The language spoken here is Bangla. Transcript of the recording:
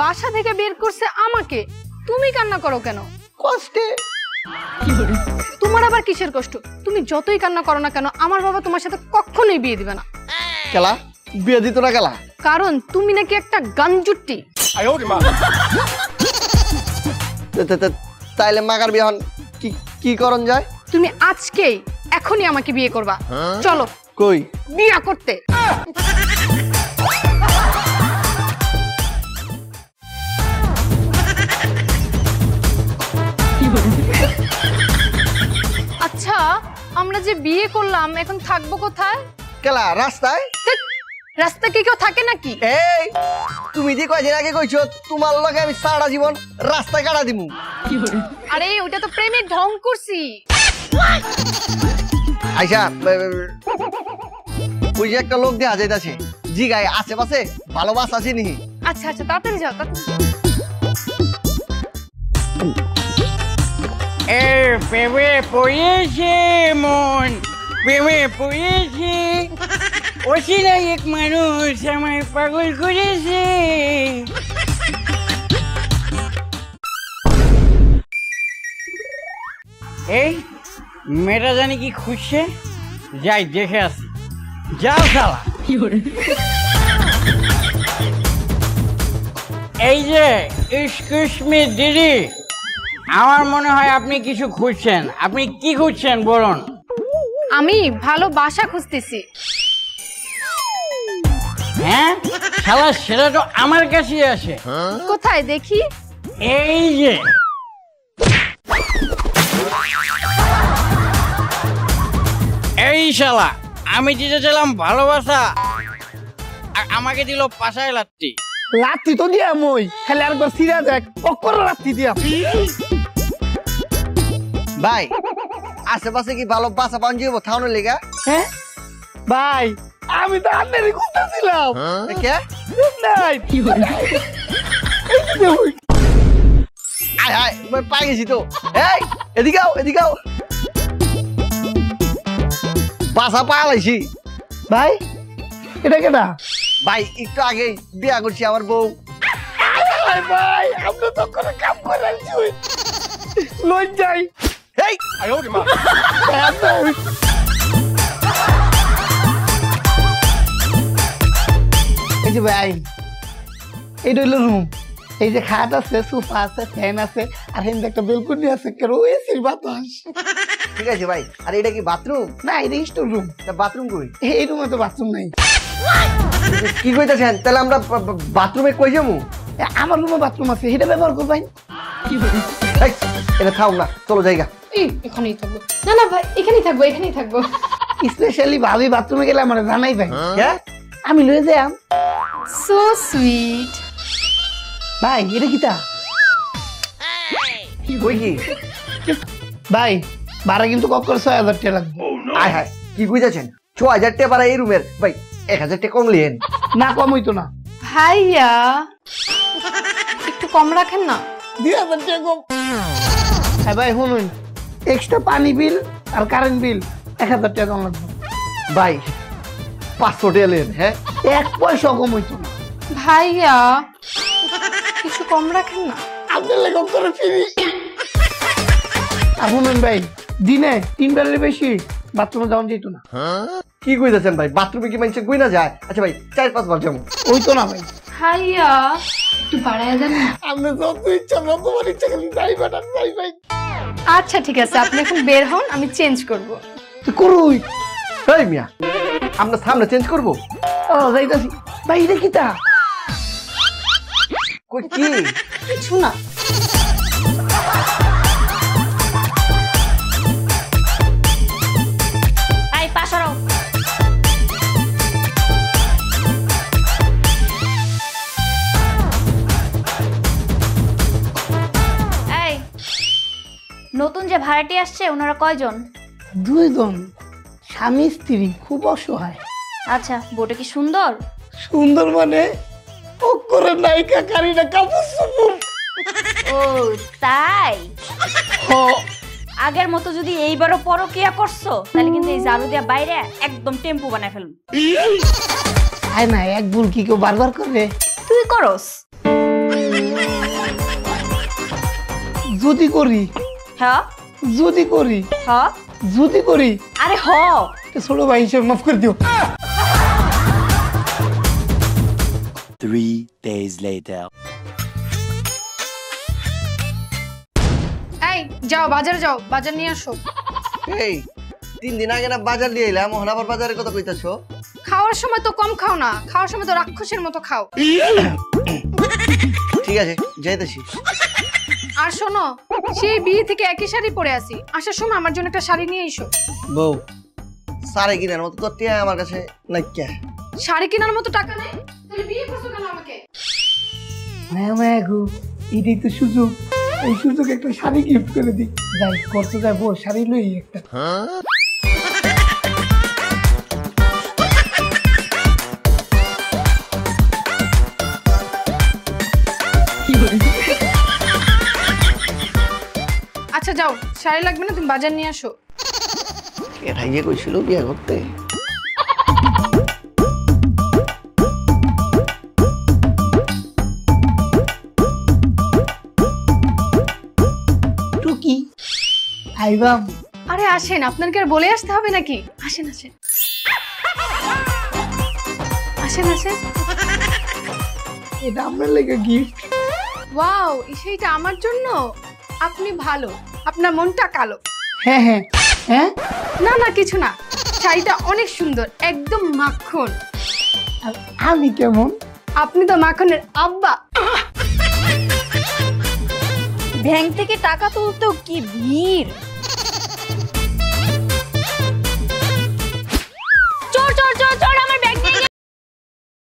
বাসা থেকে বের করছে আমাকে, তুমি কান্না করো কেন? কষ্টে। তোমার আবার কিসের কষ্ট? তুমি যতই কান্না করো না কেন আমার বাবা তোমার সাথে কখনোই বিয়ে দিবে না। কেলা বিয়ে দিত না কেলা? কারণ তুমি নাকি একটা গাঞ্জুটি। তাইলে মাগার বিয়ে হন কি করন যায়? তুমি আজকেই এখনই আমাকে বিয়ে করবা। চলো। কই? বিয়ে করতে। আচ্ছা আমরা যে বিয়ে করলাম এখন থাকবো কোথায়? কেলা রাস্তায়। রাস্তায় কি কেউ থাকে নাকি? এই তুমি যে কয়দিন আগে কইছো তোমার লগে আমি সারা জীবন রাস্তায় কাটা দিমু। আরে ওটা তো প্রেমের ঢং করছি। আইসা ওই যে একটা লোক দেখা যাইতাছে, জি গায়ে আশেপাশে ভালোবাসা আছে নি? আচ্ছা আচ্ছা তাড়াতাড়ি যাও। প্রেমে পড়েছে মন, প্রেমে পড়েছে, অচিনাই এক মানুষ আমায় পাগল করেছে। এই মেয়েটা জানি কি খুঁজছে, যাই দেখে আসি। যাও শালা। এই যে এক্সকিউজ মি দিদি, আমার মনে হয় আপনি কিছু খুঁজছেন। আপনি কি খুঁজছেন বলুন? আমি ভালো বাসা খুঁজতেছি। হ্যাঁ শালা, সেটা তো আমার কাছেই আছে। কোথায় দেখি? এই যে এই শালা, আমি দিতে চাইলাম ভালোবাসা আর আমাকে দিল পাশায় লাত্তি। লাত্তি তো দিয়া মই খালি আরেকবার সিরা দেখ অকর লাত্তি দিয়া। ভাই আশেপাশে কি ভালো বাসা পান যাবো থাউনের লেগা? হ্যাঁ ভাই আমি তো আপনারই খুঁজতেছিলাম। কে? নাই আয় হায় পাই গেছি তো। এই এদিকে আও, এদিকে আও। বাসা পালাইছি। ভাই এটা কেটা? ভাই একটু আগে বিয়া করছি আমার বউ। ভাই আমরা তো কোনো কাম করে আনছি লই যাই। এই এই যে ভাই এইটা হইলো রুম। এই যে খাট আছে, সোফা আছে, ফ্যান আছে, আর এখানে একটা বেলকনি আছে, কেন এসির বাতাস। ঠিক আছে ভাই। আর এটা কি বাথরুম? না এটা স্টোর রুম। বাথরুম কই? এই রুমে তো বাথরুম নাই। কি কইতাছেন? তাহলে আমরা বাথরুমে কই যাবো? আমার রুমে বাথরুম আছে, এটা ব্যবহার করবেন। এটা খাও না, চলো জায়গা। এখানেই থাকবো। না না ভাই এখানেই থাকবো, এখানেই থাকবো। স্পেশালি ভাবি বাথরুমে গেলে আমার জানাই ভাই, হ্যাঁ আমি লয়ে যাই। So sweet. ভাই এটা কিতা? কই কি? ভাই ভাড়া কিন্তু কক্কর ৬০০০ টাকা লাগবে। আয় হায় কি কইতাছেন? ৬০০০ টাকা ভাড়া এই রুমের? ভাই ১০০০ টাকা কম লিয়েন। না কম হইতো না ভাইয়া একটু কম রাখেন না। ২০০০ টাকা কম। হ্যাঁ ভাই শুনুন, এক্সট্রা পানি বিল আর কারেন্ট বিল ১০০০ টাকা কম লাগবে। ভাই ৫০০ টাকা লিয়েন। হ্যাঁ ১ পয়সা কম হইতো না। ভাইয়া কিছু কম রাখেন না। আপনার লেগে করে ফিরি। আর শুনুন ভাই, দিনে ৩ বেলার বেশি বাথরুমে যাওয়া যেত না। কি কইতাছেন ভাই? বাথরুমে কি মানুষ কই না যায়? আচ্ছা ভাই ৪-৫ বার যাবো। হইতো না ভাই। ভাইয়া একটু বাড়ায় দেন না। আপনি যত ইচ্ছা যতবার ইচ্ছা খালি যাই বাটান যাই ভাই। আচ্ছা ঠিক আছে, আপনি এখন বের হন, আমি চেঞ্জ করব। করুই। এই মিয়া আমরা সামনে চেঞ্জ করবো? ও যাইতাছি। ভাই এটা কিতা? কই কি? কিছু না। আই পাশারও এই নতুন যে ভাড়াটি আসছে ওনারা কয়জন? ২ জন, স্বামী স্ত্রী, খুব অসহায়। আচ্ছা বউটা কি সুন্দর? সুন্দর মানে ও করে নায়িকা কারিনা কাপুর সুপুর। ও তাই? ও আগের মতো যদি এইবারও পরকিয়া করছো তাহলে কিন্তু এই ঝাড়ু দিয়া বাইরে একদম টেম্পু বানায় ফেলবো। আয় না, এক ভুল কি কেউ বারবার করবে? তুই করস? যদি করি হ্যাঁ যদি করি হ্যাঁ যদি করি আরে হ তো ছোট ভাই হিসেবে মাফ করে দিও। 3 days later. এই যাও বাজারে যাও, বাজার নিয়ে আসো। এই 3 দিন আগে না বাজার দিয়ে এলাম, ওখানে আবার বাজারের কথা কইতাছো? খাওয়ার সময় তো কম খাও না, খাওয়ার সময় তো রাক্ষসের মতো খাও। ঠিক আছে যাইতেছি। আর শোনো, সেই বিয়ে থেকে একই শাড়ি পরে আসি, আসার সময় আমার জন্য একটা শাড়ি নিয়ে এসো। বউ সারে কিনার মতো তো টিয়া আমার কাছে নাই কে? শাড়ি কেনার মতো টাকা নেই, তাহলে বিয়ে করছো কেন আমাকে? মায়া মায়া গো, এটাই তো সুযোগ, এই সুযোগ একটা শাড়ি গিফট করে দিই। যাই করতে যাবো, শাড়ি লই একটা। আচ্ছা যাও, শাড়ি লাগবে না, তুমি বাজার নিয়ে আসো। এটা গিয়ে কইছিল বিয়ে করতে। টুকি আইবাম। আরে আসেন, আপনার কি আর বলে আসতে হবে নাকি? আসেন আসেন আসেন আসেন। এটা আপনার লেগে গিফট। ওয়াও, সেইটা আমার জন্য? আপনি ভালো, আপনার মনটা কালো। হ্যাঁ হ্যাঁ হ্যাঁ, না না কিছু না, শাড়িটা অনেক সুন্দর, একদম মাখন। আর আমি কেমন? আপনি তো মাখনের আব্বা। ব্যাংক থেকে টাকা তুলতেও কি ভিড়।